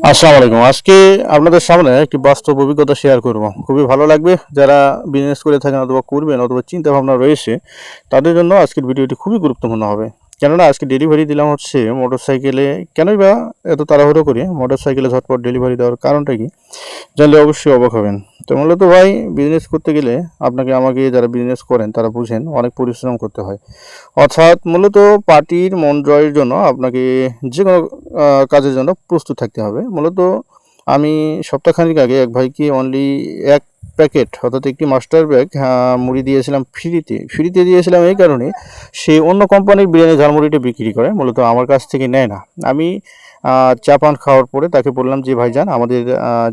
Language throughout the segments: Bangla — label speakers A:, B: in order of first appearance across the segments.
A: আসসালামু আলাইকুম। আজকে আপনাদের সামনে একটি বাস্তব অভিজ্ঞতা শেয়ার করব। খুবই ভালো লাগবে। যারা বিজনেস করে থাকেন অথবা করবেন অথবা চিন্তা ভাবনা রয়েছে, তাদের জন্য আজকের ভিডিওটি খুবই গুরুত্বপূর্ণ হবে। কেননা আজকে ডেলিভারি দিলাম হচ্ছে মোটরসাইকেলে। কেনই বা এত তাড়াহুড়ো করে মোটরসাইকেলে ঝটপট ডেলিভারি দেওয়ার কারণটা কি? জানলে অবশ্যই অবাক হবেন। তো মূলত ভাই, বিজনেস করতে গেলে আপনাকে আমাকে যারা বিজনেস করেন তারা বুঝেন অনেক পরিশ্রম করতে হয়। অর্থাৎ মূলত পার্টির মন জয়ের জন্য আপনাকে যে কোনো কাজের জন্য প্রস্তুত থাকতে হবে। মূলত আমি সপ্তাহখানেক আগে এক ভাইকে অনলি ১ প্যাকেট অর্থাৎ একটি মাস্টার ব্যাগ মুড়ি দিয়েছিলাম ফ্রিতে। ফ্রিতে দিয়েছিলাম এই কারণে, সে অন্য কোম্পানির বিরিয়ানি ঝালমুড়িটা বিক্রি করে, মূলত আমার কাছ থেকে নেয় না। আমি চা পান খাওয়ার পরে তাকে বললাম যে, "ভাইজান, আমাদের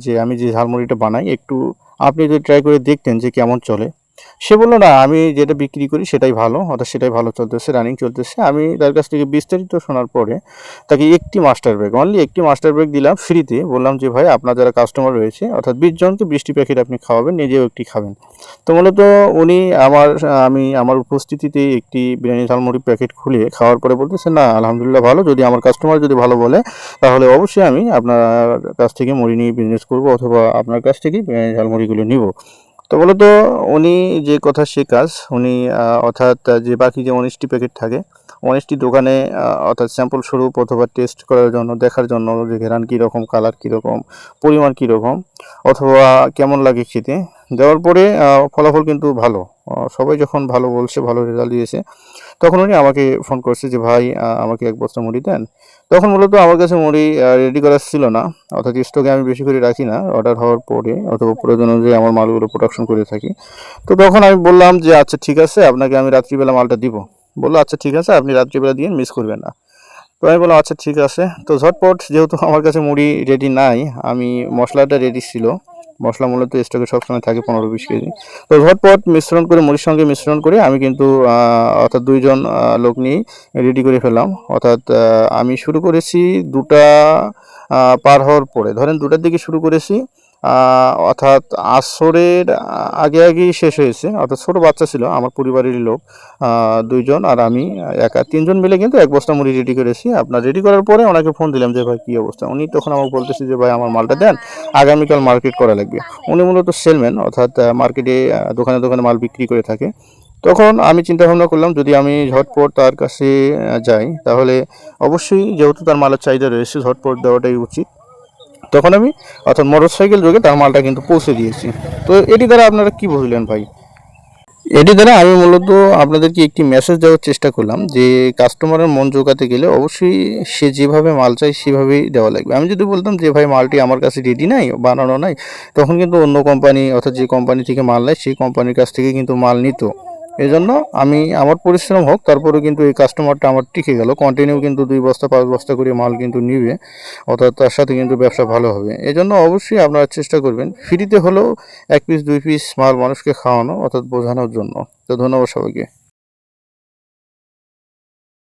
A: যে আমি যে ঝালমুড়িটা বানাই, একটু আপনি যদি ট্রাই করে দেখতেন যে কেমন চলে?" সে বলল, "না, আমি যেটা বিক্রি করি সেটাই ভালো, অর্থাৎ সেটাই ভালো চলতেছে, রানিং চলতেছে।" আমি তার কাছ থেকে বিস্তারিত শোনার পরে তাকে একটি মাস্টার ব্যাগ, অনলি একটি মাস্টার ব্যাগ দিলাম ফ্রিতে। বললাম যে, "ভাই, আপনার যারা কাস্টমার রয়েছে অর্থাৎ ২০ জনকে ২০টি প্যাকেট আপনি খাওয়াবেন, নিজেও একটি খাবেন।" তো মূলত উনি আমি আমার উপস্থিতিতে একটি বিরিয়ানি ঝালমুড়ির প্যাকেট খুলে খাওয়ার পরে বলতেছে, "না, আলহামদুলিল্লাহ ভালো। যদি আমার কাস্টমার যদি ভালো বলে, তাহলে অবশ্যই আমি আপনার কাছ থেকে মুড়ি নিয়ে বিজনেস করব অথবা আপনার কাছ থেকেই বিরিয়ানি ঝালমুড়িগুলো নিব।" তো মূলত উনি যে কথা সে কাজ। উনি অর্থাৎ যে বাকি যে ১৯টি প্যাকেট থাকে, ১৯টি দোকানে অর্থাৎ স্যাম্পল স্বরূপ অথবা টেস্ট করার জন্য, দেখার জন্য যে ঘ্রাণ কীরকম, কালার কীরকম, পরিমাণ কীরকম অথবা কেমন লাগে খেতে, দেওয়ার পরে ফলাফল কিন্তু ভালো। সবাই যখন ভালো বলছে, ভালো রেজাল্ট দিয়েছে, তখন উনি আমাকে ফোন করছে যে, "ভাই, আমাকে ১ বস্তা মুড়ি দেন।" তখন মূলত আমার কাছে মুড়ি রেডি করা ছিল না, অর্থাৎ স্টকে আমি বেশি করে রাখি না। অর্ডার হওয়ার পরে অথবা প্রয়োজন অনুযায়ী আমার মালগুলো প্রোডাকশন করে থাকি। তো তখন আমি বললাম যে, "আচ্ছা ঠিক আছে, আপনাকে আমি রাত্রিবেলা মালটা দিব।" বলল, "আচ্ছা ঠিক আছে, আপনি রাত্রিবেলা দিয়েন, মিস করবেন না।" তো আমি বললাম, "আচ্ছা ঠিক আছে।" তো ঝটপট যেহেতু আমার কাছে মুড়ি রেডি নাই, আমি মসলাটা রেডি ছিল। মসলা মূলত স্টকে সবসময় থাকে ১৫-২০ কেজি। তো ঝটপট মিশ্রণ করে, মুড়ির সঙ্গে মিশ্রণ করে আমি কিন্তু অর্থাৎ ২ জন লোক নিয়েই রেডি করে ফেললাম। অর্থাৎ আমি শুরু করেছি ২টা পার হওয়ার পরে। ধরেন ২টার দিকে শুরু করেছি, অর্থাৎ আসরের আগেই শেষ হয়েছে। অর্থাৎ ছোট বাচ্চা ছিল আমার পরিবারেরই লোক, ২ জন আর আমি একা। ৩ জন মিলে কিন্তু ১ বস্তা মুড়ি রেডি করেছি। আপনার রেডি করার পরে ওনাকে ফোন দিলাম যে, "ভাই, কী অবস্থা?" উনি তখন আমাকে বলতেছে যে, "ভাই, আমার মালটা দেন, আগামীকাল মার্কেট করা লাগবে।" উনি মূলত সেলম্যান, অর্থাৎ মার্কেটে দোকানে দোকানে মাল বিক্রি করে থাকে। তখন আমি চিন্তা ভাবনা করলাম, যদি আমি ঝটপট তার কাছে যাই, তাহলে অবশ্যই যেহেতু তার মালের চাহিদা রয়েছে, ঝটপট দেওয়াটাই উচিত। তখন আমি অর্থাৎ মোটরসাইকেল যোগে তার মালটা কিন্তু পৌঁছে দিয়েছি। তো এটি দ্বারা আপনারা কি বুঝলেন ভাই? এটি দ্বারা আমি মূলত আপনাদেরকে একটি মেসেজ দেওয়ার চেষ্টা করলাম যে, কাস্টমারের মন জোগাতে গেলে অবশ্যই সে যেভাবে মাল চায় সেভাবেই দেওয়া লাগবে। আমি যদি বলতাম যে, "ভাই, মালটি আমার কাছে রেডি নাই, বানানো নাই", তখন কিন্তু অন্য কোম্পানি অর্থাৎ যে কোম্পানি থেকে মাল নেয় সেই কোম্পানির কাছ থেকে কিন্তু মাল নিত। এজন্য আমি আমার পরিশ্রম হোক, তারপরেও কিন্তু এই কাস্টমারটা আমার টিকে গেল। কন্টিনিউ কিন্তু ২ বস্তা ৫ বস্তা করে মাল কিন্তু নিবে, অর্থাৎ তার সাথে কিন্তু ব্যবসা ভালো হবে। এজন্য অবশ্যই আপনারা চেষ্টা করবেন ফ্রিতে হলেও ১ পিস ২ পিস মাল মানুষকে খাওয়ানো অর্থাৎ বোঝানোর জন্য। তো ধন্যবাদ সবাইকে।